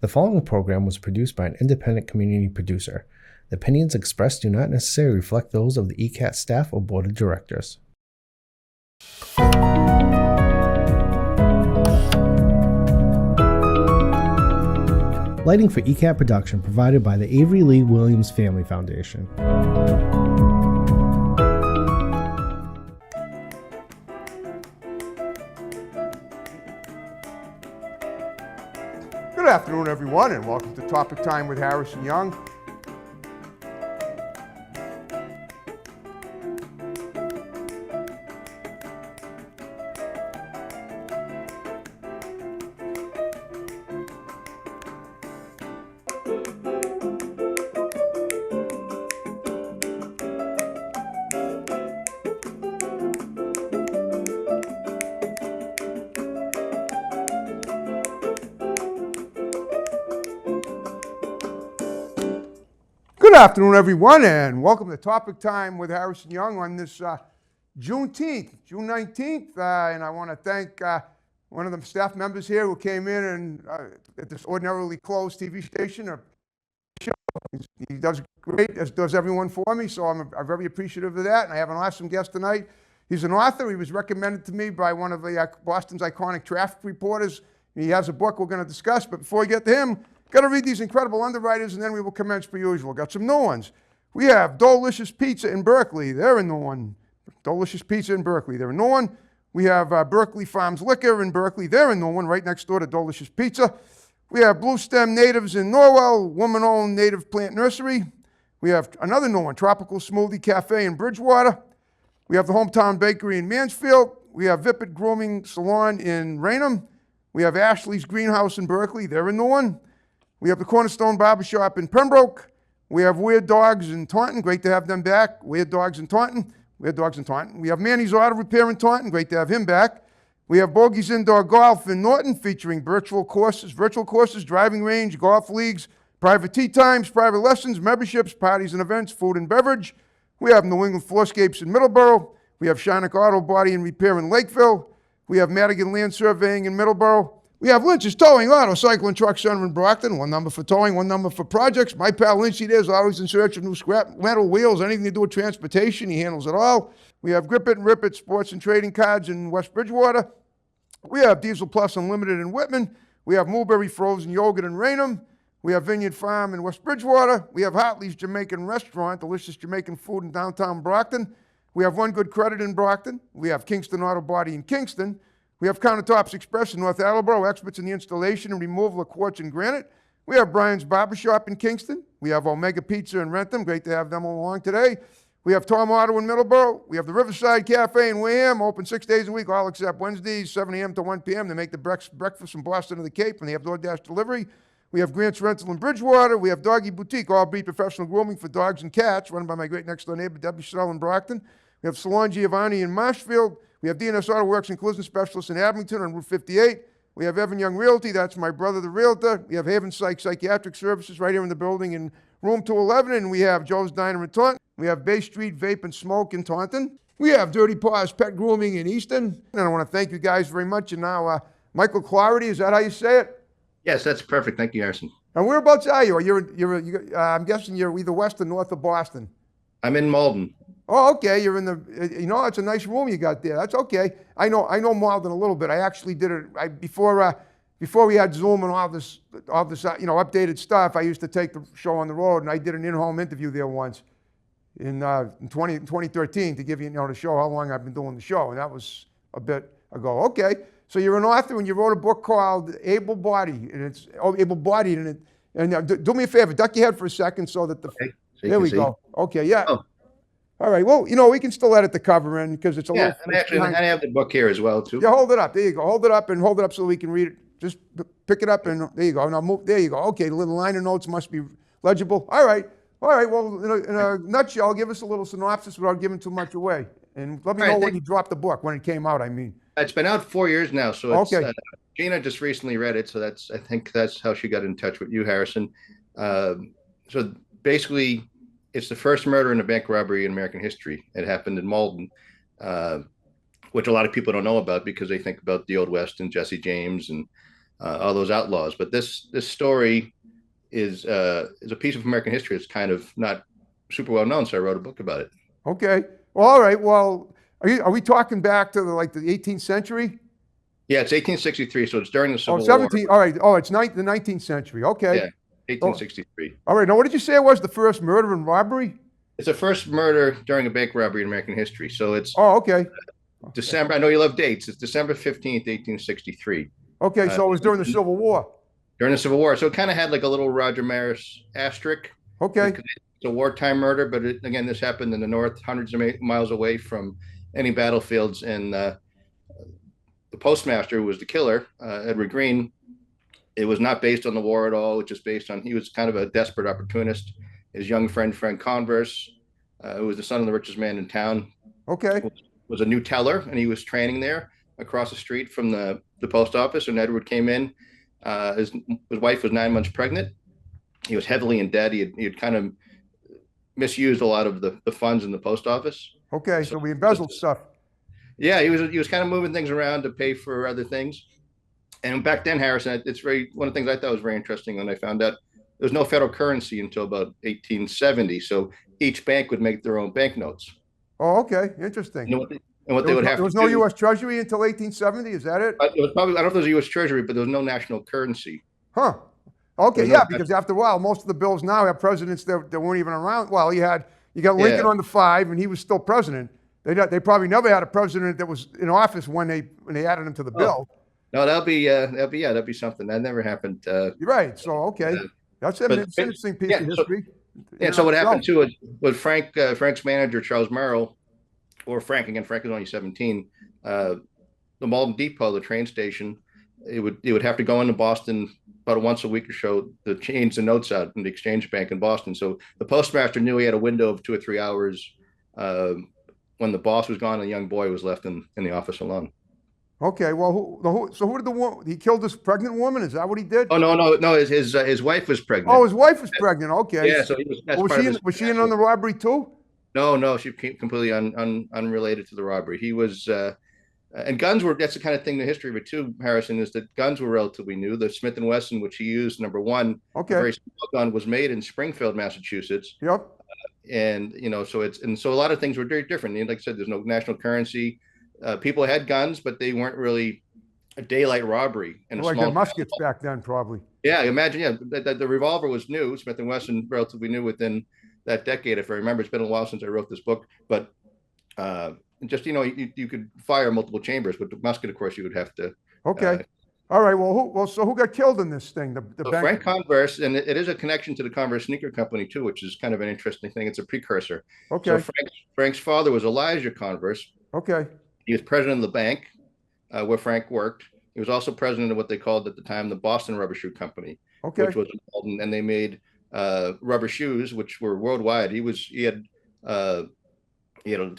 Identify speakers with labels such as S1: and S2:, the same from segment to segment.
S1: The following program was produced by an independent community producer. The opinions expressed do not necessarily reflect those of the ECAT staff or board of directors. Lighting for ECAT production provided by the Avery Lee Williams Family Foundation.
S2: Good afternoon, everyone, and welcome to Topic Time with Harrison Young. Good afternoon, everyone, and welcome to Topic Time with Harrison Young on this June 19th, and I want to thank one of the staff members here who came in and at this ordinarily closed TV station. He does great, as does everyone for me, so I'm very appreciative of that, and I have an awesome guest tonight. He's an author. He was recommended to me by one of the Boston's iconic traffic reporters. He has a book we're going to discuss, but before we get to him, got to read these incredible underwriters, and then we will commence per usual. Got some new ones. We have Delicious Pizza in Berkeley. They're a new one. Delicious Pizza in Berkeley. They're a new one. We have Berkeley Farms Liquor in Berkeley. They're a new one, right next door to Delicious Pizza. We have Blue Stem Natives in Norwell, woman-owned native plant nursery. We have another new one, Tropical Smoothie Cafe in Bridgewater. We have the Hometown Bakery in Mansfield. We have Vipit Grooming Salon in Raynham. We have Ashley's Greenhouse in Berkeley. They're a new one. We have the Cornerstone Barbershop in Pembroke. We have Weird Dogs in Taunton. Great to have them back. Weird Dogs in Taunton. Weird Dogs in Taunton. We have Manny's Auto Repair in Taunton. Great to have him back. We have Bogey's Indoor Golf in Norton, featuring virtual courses, driving range, golf leagues, private tee times, private lessons, memberships, parties and events, food and beverage. We have New England Floorscapes in Middleborough. We have Shinnick Auto Body and Repair in Lakeville. We have Madigan Land Surveying in Middleborough. We have Lynch's Towing, Auto, Cycle, and Truck Center in Brockton. One number for towing, one number for projects. My pal Lynchy there is always in search of new scrap metal, wheels, anything to do with transportation. He handles it all. We have Grip It and Rip It Sports and Trading Cards in West Bridgewater. We have Diesel Plus Unlimited in Whitman. We have Mulberry Frozen Yogurt in Raynham. We have Vineyard Farm in West Bridgewater. We have Hartley's Jamaican Restaurant, delicious Jamaican food in downtown Brockton. We have One Good Credit in Brockton. We have Kingston Auto Body in Kingston. We have Countertops Express in North Attleboro, experts in the installation and removal of quartz and granite. We have Brian's Barbershop in Kingston. We have Omega Pizza in Rentham. Great to have them along today. We have Tom Auto in Middleborough. We have the Riverside Cafe in Wareham, open 6 days a week, all except Wednesdays, 7 a.m. to 1 p.m. They make the breakfast from Boston to the Cape, and they have DoorDash delivery. We have Grant's Rental in Bridgewater. We have Doggy Boutique, all breed professional grooming for dogs and cats, run by my great next-door neighbor, Debbie Snell in Brockton. We have Salon Giovanni in Marshfield. We have DNS Auto Works and Collision Specialists in Abington on Route 58. We have Evan Young Realty. That's my brother, the realtor. We have Haven Psychiatric Services right here in the building in room 211. And we have Joe's Diner in Taunton. We have Bay Street Vape and Smoke in Taunton. We have Dirty Paws Pet Grooming in Easton. And I want to thank you guys very much. And now, Michael Cloherty, is that how you say it?
S3: Yes, that's perfect. Thank you, Harrison.
S2: And whereabouts are you? I'm guessing you're either west or north of Boston.
S3: I'm in Malden.
S2: Oh, okay. You're in the, it's a nice room you got there. That's okay. I know Malden a little bit. I actually did it before we had Zoom and all this, updated stuff. I used to take the show on the road, and I did an in-home interview there once in 2013 to give you, to show how long I've been doing the show, and that was a bit ago. Okay. So you're an author, and you wrote a book called Abel, Bodied, and do me a favor, duck your head for a second so that
S3: Okay. So
S2: there we
S3: see.
S2: go. Okay. Yeah.
S3: Oh.
S2: All right. Well, we can still edit the cover in because it's a
S3: Yeah,
S2: little.
S3: and actually, I have the book here as well, too.
S2: Yeah, hold it up. There you go. Hold it up so we can read it. Just pick it up and there you go. Now move. There you go. Okay, the little liner notes must be legible. All right. Well, in a nutshell, give us a little synopsis without giving too much away, and let me know when you dropped the book, when it came out. I mean,
S3: It's been out 4 years now, so it's,
S2: okay.
S3: Gina just recently read it, so I think that's how she got in touch with you, Harrison. So basically, it's the first murder and a bank robbery in American history. It happened in Malden, which a lot of people don't know about because they think about the Old West and Jesse James and all those outlaws. But this story is a piece of American history. It's kind of not super well known, so I wrote a book about it.
S2: Okay. Well, all right. Well, are we talking back to the 18th century?
S3: Yeah, it's 1863, so it's during the
S2: Oh,
S3: Civil
S2: 17.
S3: War.
S2: All right. Oh, it's the 19th century. Okay.
S3: Yeah,
S2: Oh,
S3: 1863.
S2: all right. Now, what did you say it was? The first murder and robbery?
S3: It's the first murder during a bank robbery in American history. So it's
S2: Oh, okay.
S3: December. I know you love dates. It's December 15th, 1863.
S2: Okay. So it was during the Civil War.
S3: During the Civil War. So it kind of had like a little Roger Maris asterisk.
S2: Okay.
S3: It's a wartime murder, but again, this happened in the north, hundreds of miles away from any battlefields. And the postmaster, who was the killer, Edward Green, it was not based on the war at all. It was just based on, he was kind of a desperate opportunist. His young friend, Frank Converse, who was the son of the richest man in town,
S2: Okay.
S3: was a new teller, and he was training there across the street from the post office. And Edward came in. His wife was 9 months pregnant. He was heavily in debt. He had kind of misused a lot of the funds in the post office.
S2: Okay. So we embezzled stuff.
S3: Yeah, he was kind of moving things around to pay for other things. And back then, Harrison, it's one of the things I thought was very interesting when I found out there was no federal currency until about 1870. So each bank would make their own banknotes.
S2: Oh, okay. Interesting.
S3: And what they would have
S2: there was
S3: to
S2: no
S3: do,
S2: U.S. Treasury until 1870. Is that it?
S3: it was probably, I don't know if there was a U.S. Treasury, but there was no national currency.
S2: Huh. Okay.
S3: There's
S2: Yeah,
S3: no-
S2: because after a while, most of the bills now have presidents that weren't even around. Well, you got Lincoln
S3: Yeah.
S2: on the 5, and he was still president. They probably never had a president that was in office when they added him to the bill.
S3: No, that'd be something that never happened.
S2: You're right. So okay, that's an interesting piece of history.
S3: And so what happened too was Frank's manager, Charles Merrill, or Frank again. Frank was only 17. The Malden Depot, the train station, it would have to go into Boston about once a week or so to change the notes out in the Exchange Bank in Boston. So the postmaster knew he had a window of 2 or 3 hours when the boss was gone and the young boy was left in the office alone.
S2: Okay, well, so who did the woman? He killed this pregnant woman. Is that what he did?
S3: Oh no! His wife was pregnant.
S2: Oh, his wife was pregnant. Okay.
S3: Yeah, so
S2: was she in on the robbery too?
S3: No, she completely unrelated to the robbery. He was, and guns were. That's the kind of thing. The history of it too, Harrison, is that guns were relatively new. The Smith and Wesson, which he used, number one,
S2: Okay.
S3: a very small gun, was made in Springfield, Massachusetts.
S2: Yep.
S3: And so a lot of things were very different. And like I said, there's no national currency. People had guns, but they weren't really a daylight robbery. And
S2: Like the muskets back then, probably.
S3: Yeah, imagine. Yeah, the revolver was new. Smith and Wesson, relatively new within that decade. If I remember, it's been a while since I wrote this book, but just you could fire multiple chambers, but the musket, of course, you would have to.
S2: Okay. All right. Well, so who got killed in this thing? The
S3: So
S2: bank.
S3: Frank Converse, and it is a connection to the Converse sneaker company too, which is kind of an interesting thing. It's a precursor.
S2: Okay.
S3: So Frank's father was Elijah Converse.
S2: Okay.
S3: He was president of the bank where Frank worked. He was also president of what they called at the time the Boston Rubber Shoe Company,
S2: Okay.
S3: which was Malden, and they made rubber shoes, which were worldwide. He had a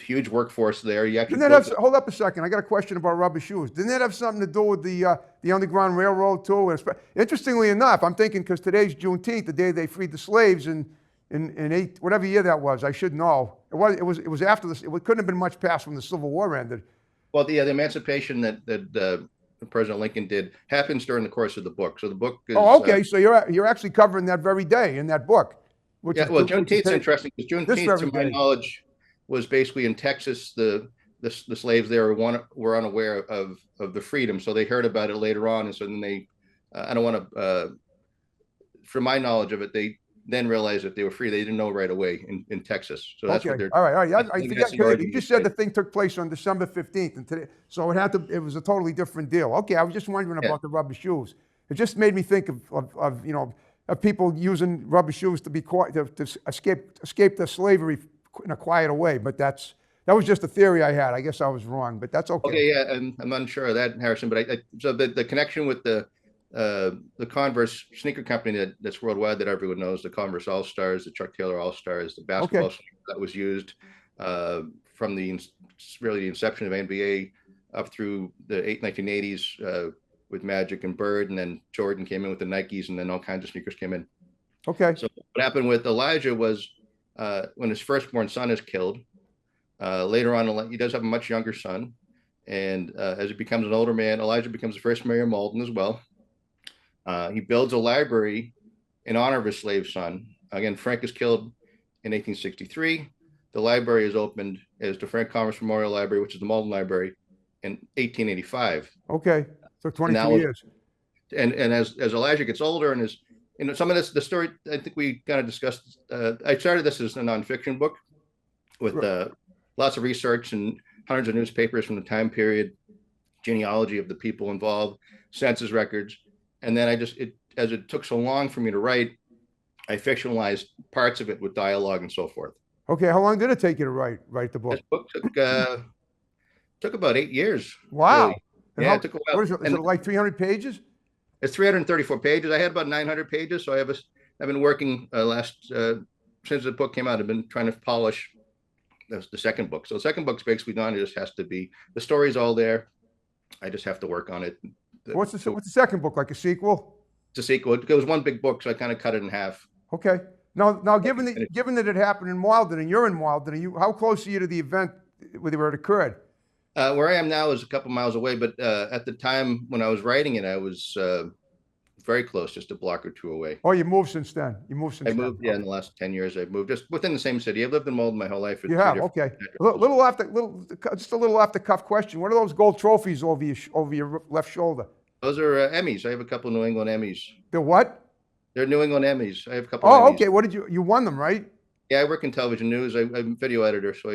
S3: huge workforce there.
S2: Hold up a second. I got a question about rubber shoes. Didn't that have something to do with the Underground Railroad too? Interestingly enough, I'm thinking because today's Juneteenth, the day they freed the slaves in whatever year that was. I should know. It was after this. It couldn't have been much past when the Civil War ended.
S3: Well, the emancipation that President Lincoln did happens during the course of the book. So the book is.
S2: Oh, okay. So you're actually covering that very day in that book.
S3: Juneteenth's interesting because Juneteenth, to my knowledge, was basically in Texas. The slaves there were unaware of the freedom, so they heard about it later on, and so then they. I don't want to. From my knowledge of it, they then realized that they were free. They didn't know right away in Texas. So that's what they're.
S2: All right. I forget. You just said the thing took place on December 15th, and today, so it was a totally different deal. Okay, I was just wondering about the rubber shoes. It just made me think of people using rubber shoes to be to escape the slavery in a quieter way. But that was just a theory I had. I guess I was wrong, but that's okay.
S3: Okay, yeah, and I'm unsure of that, Harrison. But so the connection with the Converse sneaker company that's worldwide that everyone knows, the Converse All Stars, the Chuck Taylor All Stars, the basketball that was used from the inception of NBA up through the 1980s with Magic and Bird, and then Jordan came in with the Nikes, and then all kinds of sneakers came in.
S2: Okay.
S3: So what happened with Elijah was when his firstborn son is killed. Later on, he does have a much younger son, and as he becomes an older man, Elijah becomes the first mayor of Malden as well. He builds a library in honor of his slave son. Again, Frank is killed in 1863. The library is opened as the Frank Commerce Memorial Library, which is the Malden Library, in 1885.
S2: Okay, so 22 years.
S3: And as Elijah gets older and is, some of this, the story, I think we kind of discussed, I started this as a nonfiction book with lots of research and hundreds of newspapers from the time period, genealogy of the people involved, census records. And then as it took so long for me to write, I fictionalized parts of it with dialogue and so forth.
S2: Okay, how long did it take you to write the book?
S3: This book took about 8 years.
S2: Wow.
S3: Really. It took a while.
S2: What is it? Is it like 300 pages?
S3: It's 334 pages. I had about 900 pages, so I've been working since the book came out. I've been trying to polish the second book. So the second book's basically done. It just has to be, the story's all there. I just have to work on it.
S2: What's the second book, like a sequel?
S3: It's a sequel. It was one big book, so I kind of cut it in half.
S2: Okay. Now, given that it happened in Malden and you're in Malden, how close are you to the event where it occurred?
S3: Where I am now is a couple miles away, but at the time when I was writing it, I was very close, just a block or two away.
S2: Oh, you moved since then? I moved,
S3: in the last 10 years. I've moved just within the same city. I've lived in Malden my whole life.
S2: You have? Okay. Just a little off the cuff question. What are those gold trophies over your left shoulder?
S3: Those are Emmys. I have a couple of New England Emmys.
S2: They're what?
S3: They're New England Emmys. I have a couple.
S2: Oh, okay. What you won them, right?
S3: Yeah, I work in television news. I'm a video editor, so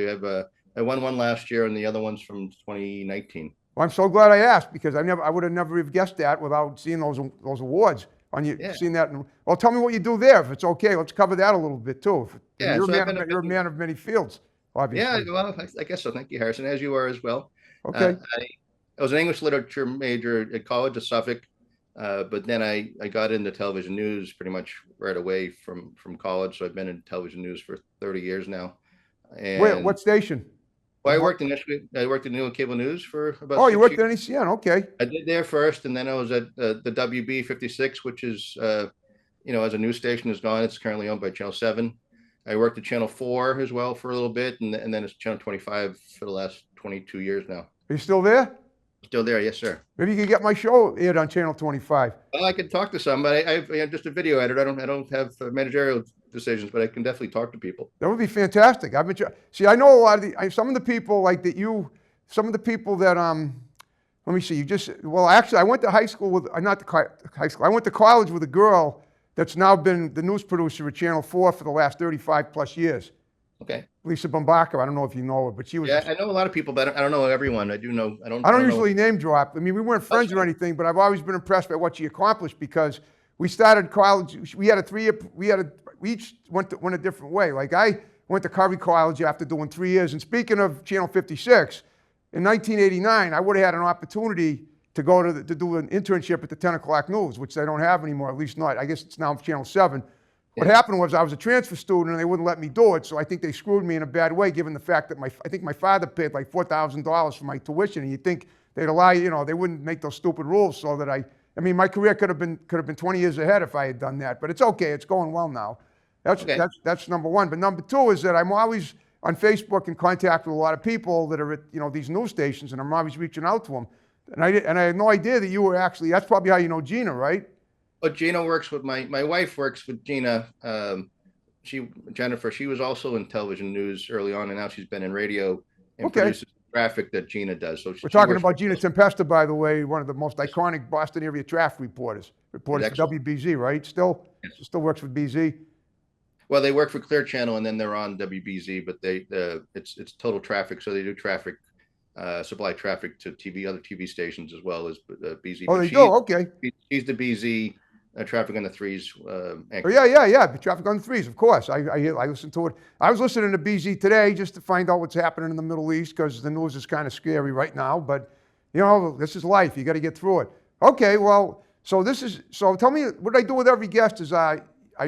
S3: I won one last year, and the other one's from 2019.
S2: Well, I'm so glad I asked, because I would have never have guessed that without seeing those awards on you. Yeah. Seeing that. Well, tell me what you do there, if it's okay. Let's cover that a little bit too.
S3: Yeah,
S2: you're a man of many fields, obviously.
S3: Yeah, well, I guess so. Thank you, Harrison, as you are as well.
S2: Okay.
S3: I was an English literature major at College of Suffolk, but then I got into television news pretty much right away from college. So I've been in television news for 30 years now. And
S2: wait, what station?
S3: Well, I worked in New England Cable News for about 6 years.
S2: Oh, you worked at ECAT, okay.
S3: I did there first, and then I was at the WB 56, which is, as a news station is gone. It's currently owned by Channel 7. I worked at Channel 4 as well for a little bit, and then it's Channel 25 for the last 22 years now.
S2: Are you still there?
S3: Still there, yes, sir.
S2: Maybe you could get my show aired on Channel 25.
S3: Well, I could talk to somebody. I'm just a video editor. I don't have managerial decisions, but I can definitely talk to people.
S2: That would be fantastic. I know a lot of some of the people like that some of the people that let me see. Actually, I went to high school with high school. I went to college with a girl that's now been the news producer at Channel 4 for the last 35 plus years.
S3: Okay.
S2: Lisa Bombaka. I don't know if you know her, but she was.
S3: Yeah, I know a lot of people, but I don't know everyone. I do know. I don't
S2: usually name drop. I mean, we weren't friends or anything, but I've always been impressed by what she accomplished, because we started college. We had a 3-year. We each went a different way. Like I went to Curry College after doing 3 years. And speaking of Channel 56, in 1989, I would have had an opportunity to go to do an internship at the 10 o'clock news, which they don't have anymore. At least not. I guess it's now Channel 7. What happened was I was a transfer student and they wouldn't let me do it. So I think they screwed me in a bad way, given the fact that I think my father paid like $4,000 for my tuition. And you'd think they'd allow, they wouldn't make those stupid rules so that I mean, my career could have been 20 years ahead if I had done that, but it's okay. It's going well now. That's number one. But number two is that I'm always on Facebook in contact with a lot of people that are at, these news stations, and I'm always reaching out to them. And I had no idea that you were actually, that's probably how you know Gina, right?
S3: But Gina works with my wife works with Gina. Jennifer, she was also in television news early on, and now she's been in radio and produces traffic that Gina does. So we're
S2: talking about Gina Tempesta, by the way, one of the most iconic Boston area traffic reporters for WBZ, right? Still works with BZ.
S3: Well, they work for Clear Channel, and then they're on WBZ, but it's total traffic, so they do traffic. Supply traffic to other TV stations as well as BZ.
S2: Oh, they do? Okay.
S3: She's the BZ traffic on the threes.
S2: Yeah. Traffic on the threes, of course. I listen to it. I was listening to BZ today just to find out what's happening in the Middle East, because the news is kind of scary right now. But this is life. You got to get through it. Okay. Well, so tell me, what I do with every guest is I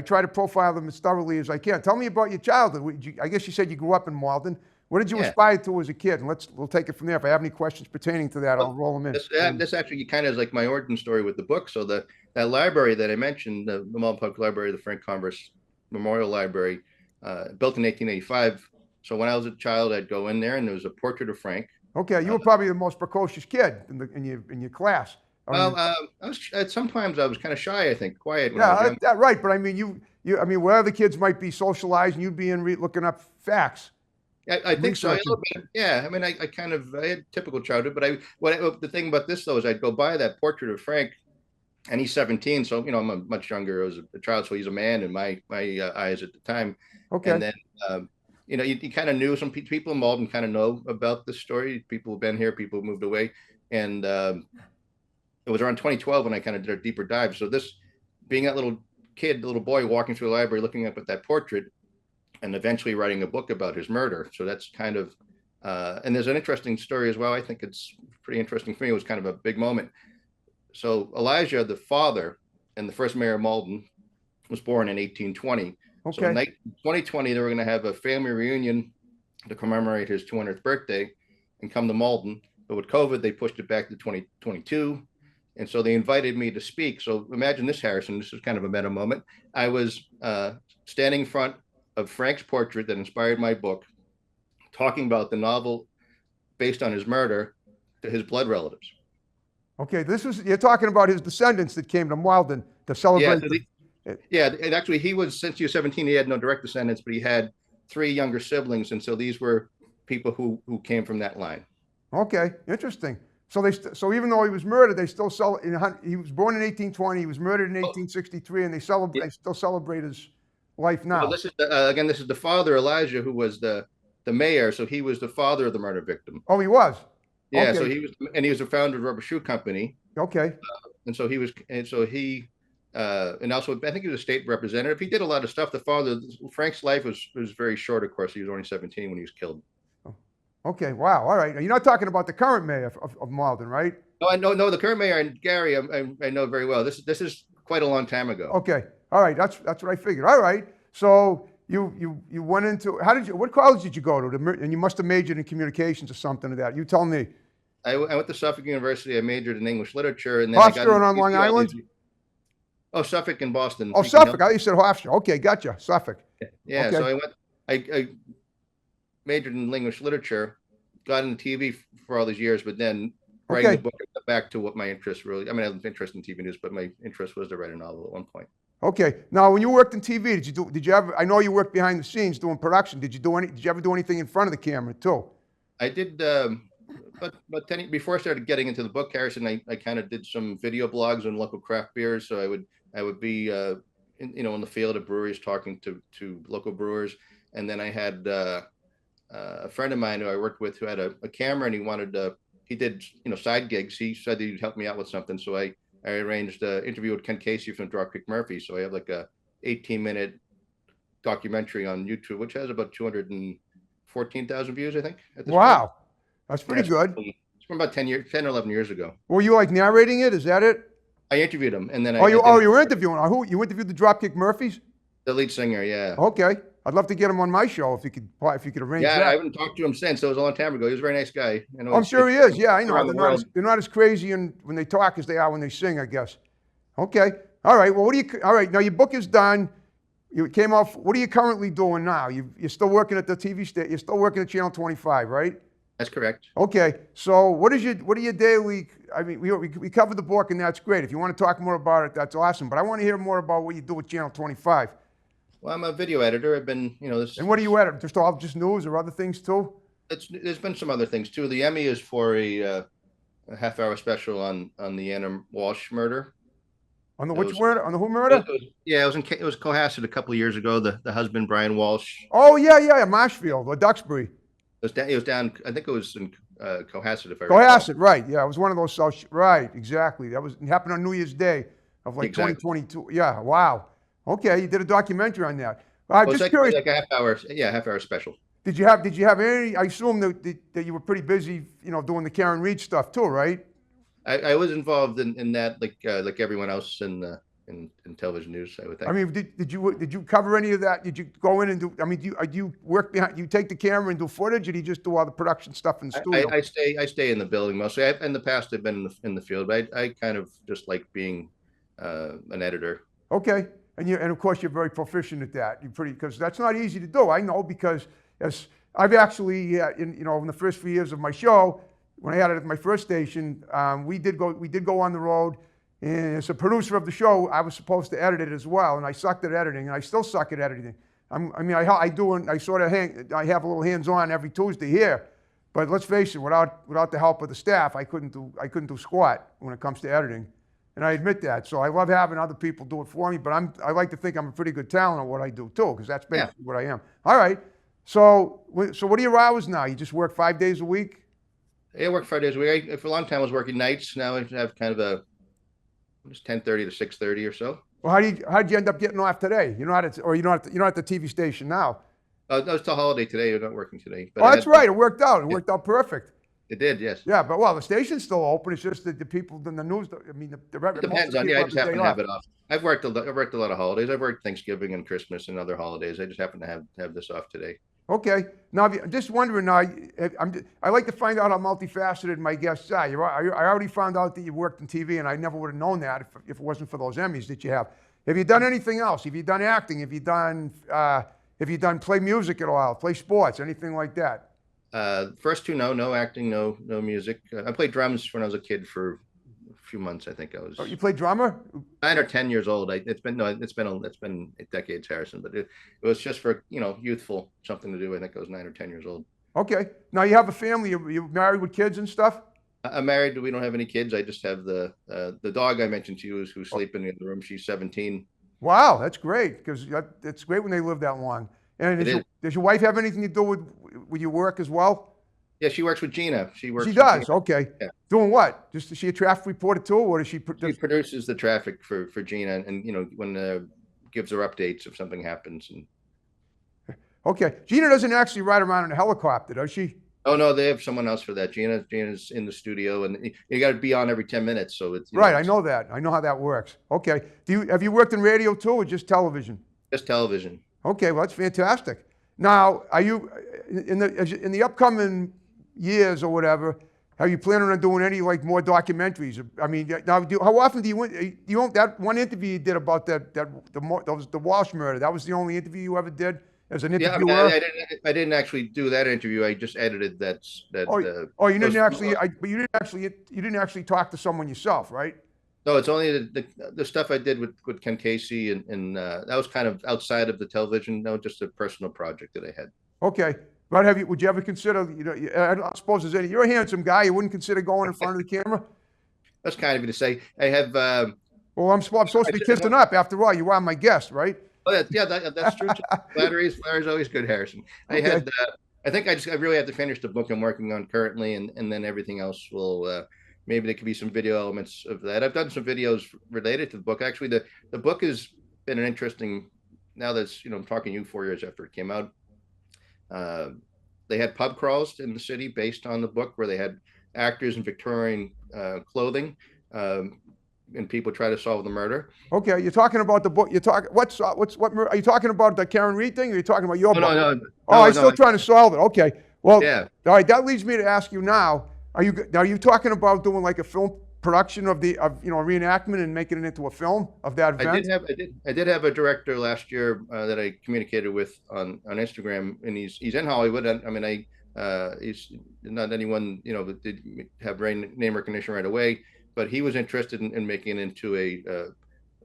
S2: try to profile them as thoroughly as I can. Tell me about your childhood. I guess you said you grew up in Malden. What did you aspire to as a kid? And we'll take it from there. If I have any questions pertaining to that, I'll roll them in.
S3: This actually kind of is like my origin story with the book. So that library that I mentioned, the Malden Public Library, the Frank Commerce Memorial Library, built in 1885. So when I was a child, I'd go in there, and there was a portrait of Frank.
S2: Okay, you were probably the most precocious kid in your class.
S3: Well, I was sometimes I was kind of shy. I think quiet when I was
S2: Yeah,
S3: young.
S2: right. But I mean, I mean, where other kids might be socializing, you'd be in looking up facts,
S3: I think so. A
S2: researching.
S3: little bit. Yeah. I mean, I had typical childhood, but the thing about this though is I'd go by that portrait of Frank, and he's 17, so I'm a much younger as a child, so he's a man in my eyes at the time.
S2: Okay.
S3: And then you kind of knew some people in Malden kind of know about this story. People who've been here, people who moved away, and it was around 2012 when I kind of did a deeper dive. So this, being that little kid, little boy walking through the library, looking up at that portrait, and eventually writing a book about his murder. So that's kind of, and there's an interesting story as well. I think it's pretty interesting for me. It was kind of a big moment. So Elijah, the father and the first mayor of Malden, was born in 1820.
S2: Okay.
S3: So in 2020, they were going to have a family reunion to commemorate his 200th birthday and come to Malden. But with COVID, they pushed it back to 2022. And so they invited me to speak. So imagine this, Harrison. This is kind of a meta moment. I was standing in front of Frank's portrait that inspired my book, talking about the novel based on his murder to his blood relatives.
S2: Okay, you're talking about his descendants that came to Malden to celebrate.
S3: And actually since he was 17, he had no direct descendants, but he had 3 younger siblings. And so these were people who came from that line.
S2: Okay, interesting. So so even though he was murdered, they still he was born in 1820, he was murdered in 1863, and they still celebrate his life now.
S3: Well, this is the father, Elijah, who was the mayor. So he was the father of the murder victim.
S2: Oh, he was?
S3: Yeah,
S2: okay.
S3: So he was the founder of the Rubber Shoe Company.
S2: Okay.
S3: And so and also I think he was a state representative. He did a lot of stuff. Frank's life was very short, of course. He was only 17 when he was killed.
S2: Okay, wow, all right. You're not talking about the current mayor of Malden, right?
S3: No, I know the current mayor, and Gary, I know very well. This is quite a long time ago.
S2: Okay, all right, that's what I figured. All right, so you went into, what college did you go to? And you must have majored in communications or something like that. You tell me.
S3: I went to Suffolk University. I majored in English literature, and then
S2: Hofstra on Long Island?
S3: Oh, Suffolk and Boston.
S2: Oh, Suffolk. I thought you said Hofstra. Okay, gotcha. Suffolk.
S3: Yeah.
S2: Okay.
S3: So I majored in English literature, got into TV for all these years, but then writing the book, I got back to what my interest really. I mean, I have an interest in TV news, but my interest was to write a novel at one point.
S2: Okay. Now, when you worked in TV, did you ever? I know you worked behind the scenes doing production. Did you ever do anything in front of the camera too?
S3: I did. But before I started getting into the book, Harrison, I kind of did some video blogs on local craft beers. So I would be in the field at breweries talking to local brewers, and then I had a friend of mine who I worked with who had a camera, and he did side gigs. He said that he'd help me out with something, so I arranged an interview with Ken Casey from Draw Creek Murphy. So I have like a 18-minute documentary on YouTube, which has about 214,000 views, I think.
S2: Wow.
S3: Point.
S2: That's pretty good.
S3: It's from about 10 or 11 years ago.
S2: Were you like narrating it? Is that it?
S3: I interviewed him, and then
S2: you were interviewing. Who you interviewed? The Dropkick Murphys?
S3: The lead singer, yeah.
S2: Okay, I'd love to get him on my show if you could arrange that.
S3: Yeah, I haven't talked to him since. So it was a long time ago. He was a very nice guy.
S2: I'm sure he is. Yeah, I know. They're not as crazy when they talk as they are when they sing, I guess. Okay. All right. Well, all right. Now your book is done. You came off. What are you currently doing now? You're still working at the TV station. You're still working at Channel 25, right?
S3: That's correct.
S2: Okay, so what are your daily? I mean, we covered the book, and that's great. If you want to talk more about it, that's awesome. But I want to hear more about what you do with Channel 25.
S3: Well, I'm a video editor. I've been, this.
S2: And what do you edit? Just news or other things too?
S3: There's been some other things too. The Emmy is for a half-hour special on the Anna Walsh murder.
S2: On the which murder? On the who murder?
S3: It was Cohasset a couple of years ago. The husband Brian Walsh.
S2: Oh yeah, Marshfield or Duxbury.
S3: It was down. I think it was in Cohasset, if I recall.
S2: Cohasset, right? Yeah, it was one of those right, exactly. It happened on New Year's Day of like 2022. Yeah, wow. Okay, you did a documentary on that. Just curious.
S3: Like a half-hour special.
S2: Did you have any? I assume that you were pretty busy, doing the Karen Reed stuff too, right?
S3: I was involved in that, like everyone else in television news, I would think.
S2: I mean, did you cover any of that? Did you go in and do? I mean, do you work behind? You take the camera and do footage, or do you just do all the production stuff in the studio?
S3: I stay in the building mostly. In the past, I've been in the field, but I kind of just like being an editor.
S2: Okay, and of course you're very proficient at that. Because that's not easy to do. I know because as I've actually in the first few years of my show, when I had it at my first station, we did go on the road. And as a producer of the show, I was supposed to edit it as well, and I sucked at editing, and I still suck at editing. I have a little hands-on every Tuesday here, but let's face it, without the help of the staff, I couldn't do squat when it comes to editing, and I admit that. So I love having other people do it for me, but I like to think I'm a pretty good talent at what I do too, because that's basically what I am. All right. So what are your hours now? You just work 5 days a week?
S3: Yeah, I work 5 days a week. For a long time, I was working nights. Now I have kind of it's 10:30 to 6:30 or so.
S2: Well, how'd you end up getting off today? You're not at the TV station now.
S3: No, it's a holiday today. You're not working today.
S2: But that's right. It worked out. It worked out perfect.
S3: It did, yes.
S2: Yeah, but the station's still open. It's just that the people in the news. I mean,
S3: it depends on. Yeah, I just happen to have it off. I've worked a lot of holidays. I've worked Thanksgiving and Christmas and other holidays. I just happen to have this off today.
S2: Okay. Now, I'm just wondering. I like to find out how multifaceted my guests are. I already found out that you worked in TV, and I never would have known that if it wasn't for those Emmys that you have. Have you done anything else? Have you done acting? Have you done play music at all? Play sports? Anything like that?
S3: First two, no acting, no music. I played drums when I was a kid for a few months. I think I was.
S2: Oh, you played drummer?
S3: 9 or 10 years old. It's been decades, Harrison. But it was just for youthful something to do. I think I was 9 or 10 years old.
S2: Okay. Now you have a family. You married with kids and stuff?
S3: I'm married. We don't have any kids. I just have the dog I mentioned to you who's sleeping in the room. She's 17.
S2: Wow, that's great, because it's great when they live that long. And does your wife have anything to do with your work as well?
S3: Yeah, she works with Gina. She
S2: does.
S3: Gina.
S2: Okay.
S3: Yeah.
S2: Doing what? Is she a traffic reporter too, or does she?
S3: She produces the traffic for Gina, and when gives her updates if something happens. And
S2: okay, Gina doesn't actually ride around in a helicopter, does she?
S3: Oh no, they have someone else for that. Gina's in the studio, and you got to be on every 10 minutes. So it's
S2: right. I know that. I know how that works. Okay. Have you worked in radio too, or just television?
S3: Just television.
S2: Okay, well that's fantastic. Now, are you in the upcoming years or whatever? Are you planning on doing any more documentaries? I mean, now how often do you own that one interview you did about the Walsh murder? That was the only interview you ever did as an interviewer?
S3: Yeah, I didn't actually do that interview. I just edited that.
S2: You didn't actually talk to someone yourself, right?
S3: No, it's only the stuff I did with Ken Casey, and that was kind of outside of the television. No, just a personal project that I had.
S2: Okay, but would you ever consider? I suppose you're a handsome guy. You wouldn't consider going in front of the camera?
S3: That's kind of you to say. I have.
S2: Well, I'm supposed to be kissing up. After all, you are my guest, right?
S3: Oh, that's true. Flattery is always good, Harrison.
S2: Okay.
S3: I think I really have to finish the book I'm working on currently, and then everything else will. Maybe there could be some video elements of that. I've done some videos related to the book. Actually, the book has been an interesting. Now that's I'm talking to you 4 years after it came out. They had pub crawls in the city based on the book, where they had actors in Victorian clothing, and people try to solve the murder.
S2: Okay, you're talking about the book. What are you talking about? The Karen Reed thing? Or are you talking about your book?
S3: No.
S2: I'm still trying to solve it. Okay. Well,
S3: yeah.
S2: All right. That leads me to ask you now. Are you talking about doing like a film production of a reenactment and making it into a film of that event?
S3: I did have a director last year that I communicated with on Instagram, and he's in Hollywood. I mean, he's not anyone that did have name recognition right away, but he was interested in making it into a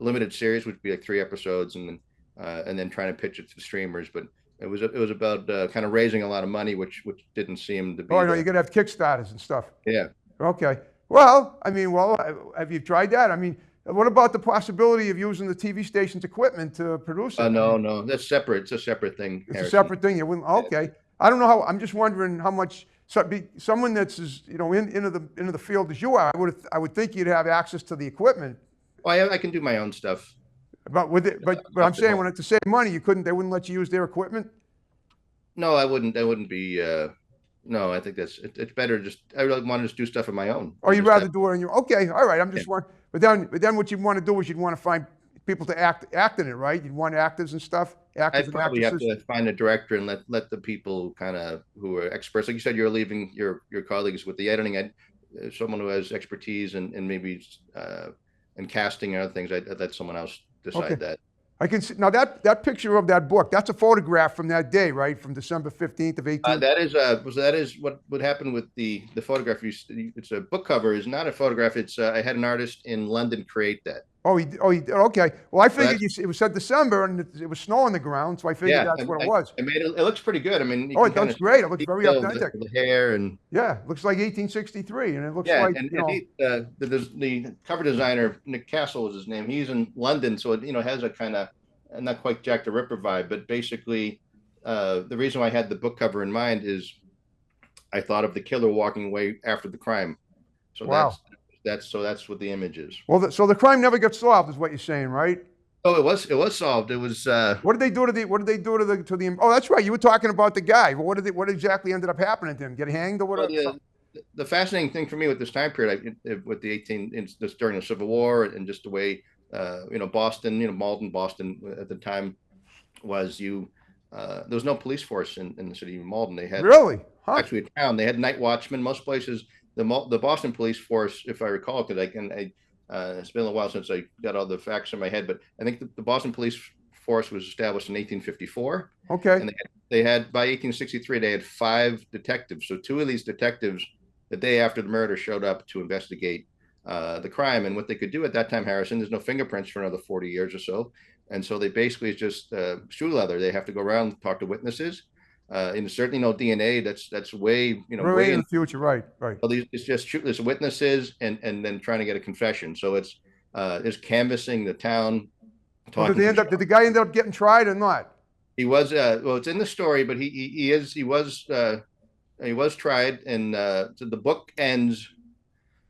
S3: limited series, which would be like 3 episodes, and then trying to pitch it to streamers. But it was about kind of raising a lot of money, which didn't seem to be.
S2: Oh no, you're gonna have Kickstarters and stuff.
S3: Yeah.
S2: Okay. Well, have you tried that? I mean, what about the possibility of using the TV station's equipment to produce it?
S3: No, that's separate. It's a separate thing.
S2: It's a separate thing. You wouldn't. Okay. I don't know how. I'm just wondering how much. Someone that's as into the field as you are, I would think you'd have access to the equipment.
S3: Well, I can do my own stuff.
S2: But I'm saying when it's to save money, they wouldn't let you use their equipment.
S3: No, I wouldn't. That wouldn't be. No, I think it's better. I really want to just do stuff on my own.
S2: Or you'd rather do it on your. Okay, all right. I'm just wondering. But then what you'd want to do is you'd want to find people to act in it, right? You'd want actors and stuff.
S3: I'd probably have to find a director and let the people kind of who are experts. Like you said, you're leaving your colleagues with the editing. Someone who has expertise and maybe and casting and other things. I'd let someone else decide that.
S2: I can see, now that picture of that book, that's a photograph from that day, right? From December 15th of 18.
S3: That is what happened with the photograph. It's a book cover. Is not a photograph. It's I had an artist in London create that.
S2: He did. Okay. Well, I figured it was said December and it was snow on the ground, so I figured that's what it was.
S3: I made it. It looks pretty good. I mean,
S2: it looks great. It looks very authentic.
S3: The hair and
S2: looks like 1863, and it looks like
S3: the cover designer Nick Castle was his name. He's in London, so it has a kind of not quite Jack the Ripper vibe, but basically the reason why I had the book cover in mind is I thought of the killer walking away after the crime. So that's what the image is.
S2: Well, so the crime never got solved, is what you're saying, right?
S3: Oh, it was solved. It was.
S2: What did they do to the? Oh, that's right. You were talking about the guy. What exactly ended up happening to him? Get hanged or whatever?
S3: Well, the fascinating thing for me with this time period, with the during the Civil War and just the way Boston, Malden, Boston at the time was there was no police force in the city of Malden. They had actually a town. They had night watchmen. Most places, the Boston police force, if I recall, because it's been a while since I got all the facts in my head, but I think the Boston police force was established in 1854.
S2: Okay.
S3: And they had by 1863 they had 5 detectives. So 2 of these detectives, the day after the murder, showed up to investigate the crime. And what they could do at that time, Harrison, there's no fingerprints for another 40 years or so. And so they basically just shoe leather. They have to go around, talk to witnesses. And certainly no DNA. That's way,
S2: way in the future. Right.
S3: Well, it's just shootless witnesses and then trying to get a confession. So it's canvassing the town.
S2: Did the guy end up getting tried or not?
S3: He was. Well, it's in the story, but he was tried, and so the book ends.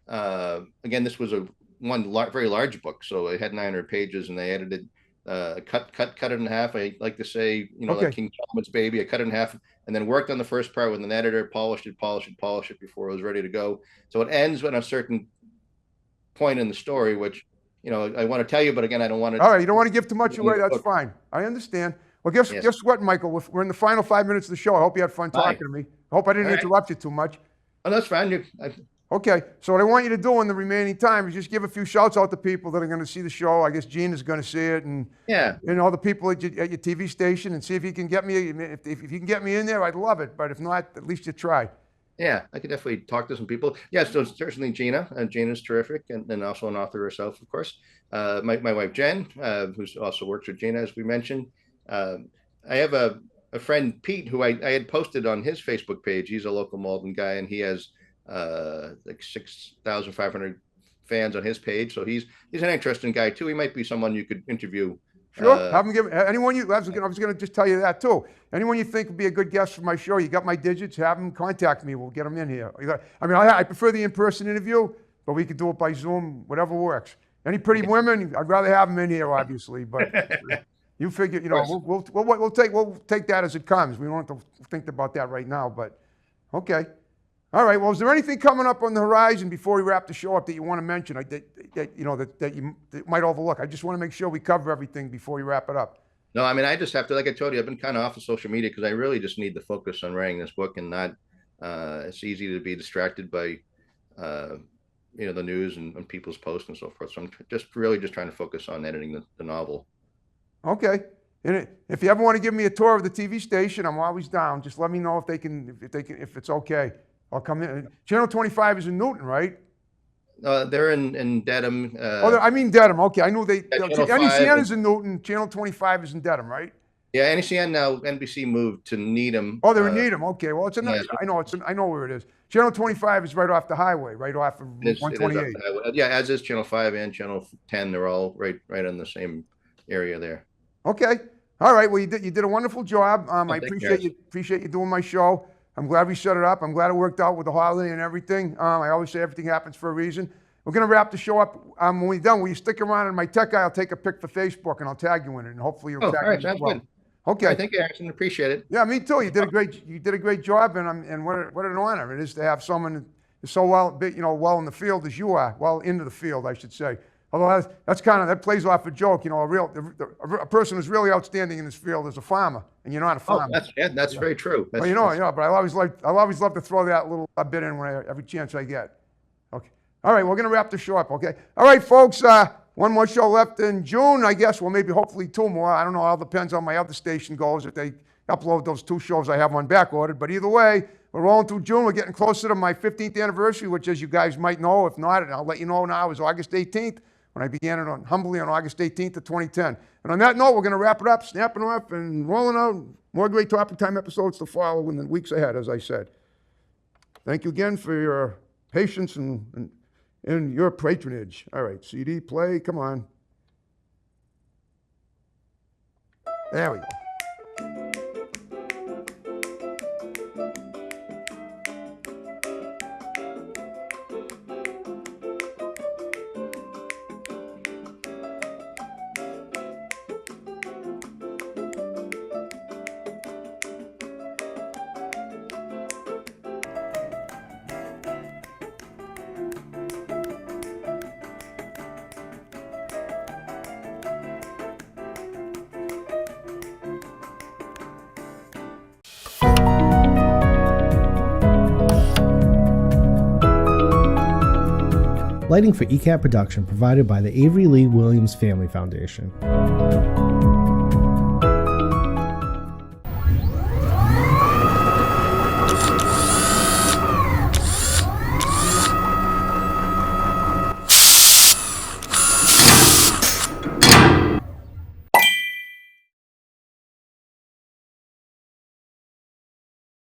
S3: Again, this was very large book, so it had 900 pages, and they edited, cut it in half. I like to say, like King Solomon's baby. I cut it in half, and then worked on the first part with an editor, polished it before it was ready to go. So it ends at a certain point in the story, which I want to tell you, but again, I don't want to.
S2: All right, you don't want to give too much away. That's fine. I understand. Well, guess what, Michael? We're in the final 5 minutes of the show. I hope you had fun talking to me. I hope I didn't interrupt you too much.
S3: Oh, that's fine.
S2: Okay, so what I want you to do in the remaining time is just give a few shouts out to people that are going to see the show. I guess Gene is going to see it, and all the people at your TV station, and see if you can get me. If you can get me in there, I'd love it. But if not, at least you try.
S3: Yeah, I could definitely talk to some people. Yeah, so certainly Gina, and Gina's terrific, and also an author herself, of course. My wife Jen, who also works with Gina, as we mentioned. I have a friend Pete, who I had posted on his Facebook page. He's a local Malden guy, and he has like 6,500 fans on his page. So he's an interesting guy too. He might be someone you could interview.
S2: Sure. Have him give anyone I was going to just tell you that too. Anyone you think would be a good guest for my show, you got my digits. Have them contact me. We'll get them in here. I prefer the in-person interview, but we could do it by Zoom, whatever works. Any pretty women, I'd rather have them in here, obviously. But you figure, we'll take that as it comes. We don't have to think about that right now. But okay. All right. Well, is there anything coming up on the horizon before we wrap the show up that you want to mention that you might overlook? I just want to make sure we cover everything before we wrap it up.
S3: No, I mean, I just have to, like I told you, I've been kind of off of social media because I really just need to focus on writing this book, and not. It's easy to be distracted by, the news and people's posts and so forth. So I'm just trying to focus on editing the novel. Okay.
S2: And if you ever want to give me a tour of the TV station, I'm always down. Just let me know if it's okay. I'll come in. Channel 25 is in Newton, right?
S3: They're in Dedham.
S2: I mean Dedham. Okay, I knew NECN is in Newton. Channel 25 is in Dedham, right?
S3: Yeah, NECN now. NBC moved to Needham.
S2: Oh, they're in Needham. Okay, well, I know where it is. Channel 25 is right off the highway, right off of 128.
S3: Yeah, as is Channel 5 and Channel 10. They're all right in the same area there.
S2: Okay. All right. Well, you did a wonderful job. I appreciate you doing my show. I'm glad we set it up. I'm glad it worked out with the holiday and everything. I always say everything happens for a reason. We're going to wrap the show up. When we're done, will you stick around in my tech guy? I'll take a pic for Facebook, and I'll tag you in it, and hopefully you'll tag me as well. Good. Okay.
S3: Thank you, Ashton. Appreciate it.
S2: Yeah, me too. You did a great job, and what an honor it is to have someone who's so well in the field as you are, well into the field, I should say. Although that plays off a joke, a person who's really outstanding in this field is a farmer, and you're not a farmer.
S3: That's very true.
S2: But I'll always love to throw that little bit in every chance I get. Okay. All right, we're gonna wrap the show up. Okay. All right, folks. one more show left in June, I guess. Well, maybe hopefully 2 more. I don't know. All depends on my other station goes if they upload those 2 shows I have on back ordered. But either way, we're rolling through June. We're getting closer to my 15th anniversary, which, as you guys might know, if not, and I'll let you know now, is August 18th, when I began it humbly on August 18th of 2010. And on that note, we're going to wrap it up, snapping off and rolling out. More great Topic Time episodes to follow in the weeks ahead, as I said. Thank you again for your patience and your patronage. All right, CD, play, come on. There we go.
S1: Lighting for ECAT production provided by the Avery Lee Williams Family Foundation.